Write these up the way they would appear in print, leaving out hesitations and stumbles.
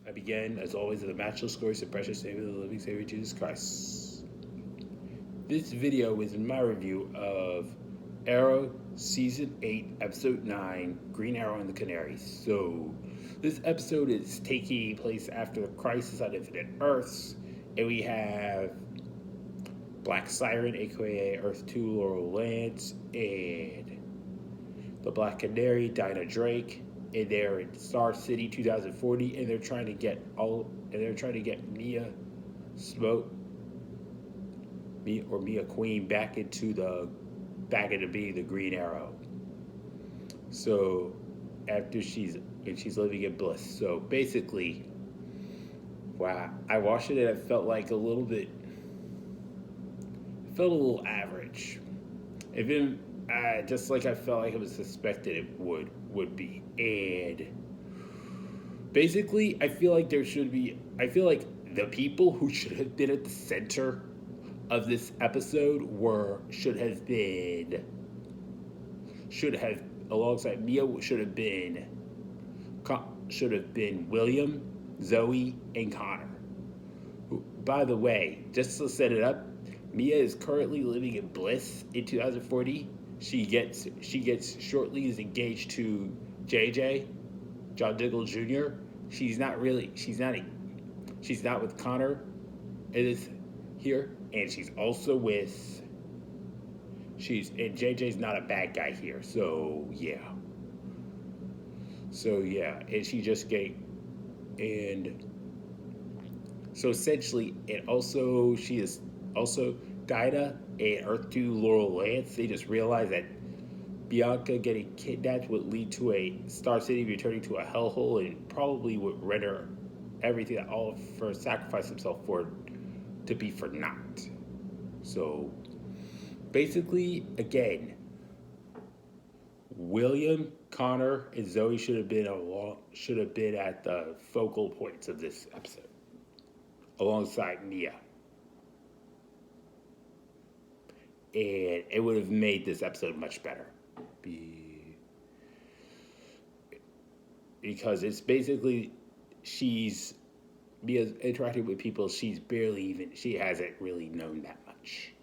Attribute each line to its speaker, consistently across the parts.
Speaker 1: I begin, as always, with the matchless glory and precious name of the living Savior Jesus Christ. This video is my review of Arrow Season 8, Episode 9, Green Arrow and the Canaries. So, this episode is taking place after the crisis on Infinite Earths, and we have Black Siren, aka Earth 2 Laurel Lance, and the Black Canary, Dinah Drake, and they're in Star City 2040, and they're trying to get Mia Smoke, Mia Queen back into being the Green Arrow. So after she's living in bliss. So basically, wow, I watched it and it felt like a little average. Even just like I felt like it was suspected it would be. And basically, I feel like the people who should have been at the center of this episode alongside Mia should have been William, Zoe, and Connor. Who, by the way, just to set it up, Mia is currently living in bliss in 2040. She gets shortly is engaged to JJ, John Diggle Jr. She's not with Connor. It is here, and and JJ's not a bad guy here. So yeah, and she just gave, and so essentially, she is also Dinah and Earth 2 Laurel Lance. They just realized that Bianca getting kidnapped would lead to a Star City returning to a hellhole, and probably would render everything that all of her sacrificed himself for to be for naught. So basically, again, William, Connor, and Zoe should have been at the focal points of this episode, alongside Mia. And it would have made this episode much better. Because it's basically Mia's interacting with people she hasn't really known that much.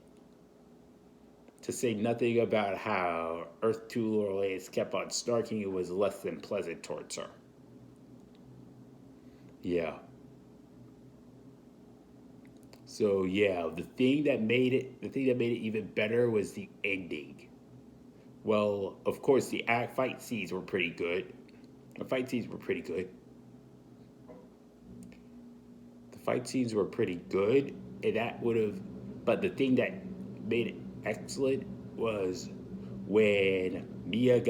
Speaker 1: To say nothing about how Earth 2 Laurel Lance kept on snarking, it was less than pleasant towards her. Yeah. So yeah, the thing that made it even better was the ending. Well, of course, the fight scenes were pretty good. The fight scenes were pretty good, but the thing that made it excellent was when Mia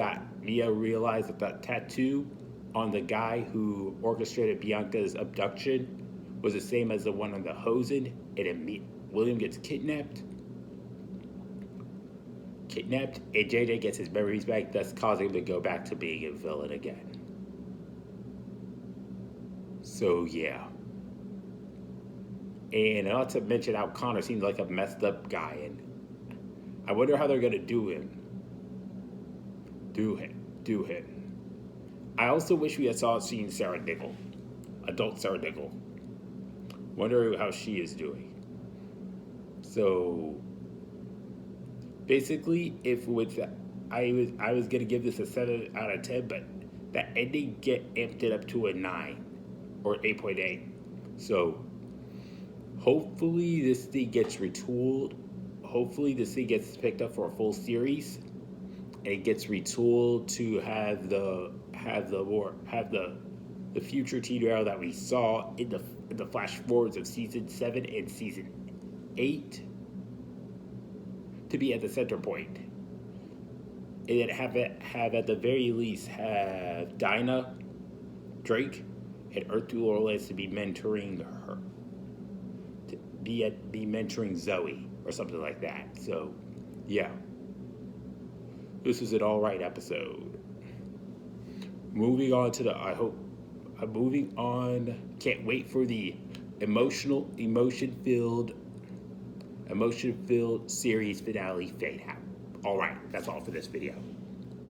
Speaker 1: realized that the tattoo on the guy who orchestrated Bianca's abduction was the same as the one on the Hosen, and William gets kidnapped, and JJ gets his memories back, thus causing him to go back to being a villain again. So yeah. And not to mention how Connor seems like a messed up guy, and I wonder how they're gonna do him. I also wish we had seen adult Sarah Diggle. Wonder how she is doing. So basically, I was gonna give this a 7 out of 10, but that ending amped it up to a 9 or 8.8. So hopefully this thing gets retooled. Hopefully this thing gets picked up for a full series, and it gets retooled to have the future Teen Arrow that we saw in the flash forwards of season 7 and season 8 to be at the center point. And then have at the very least have Dinah Drake and Earth 2 Laurel Lance to be mentoring her. To be mentoring Zoe or something like that. So yeah. This was an alright episode. Moving on. Can't wait for the emotion-filled series finale fade out. Alright, that's all for this video.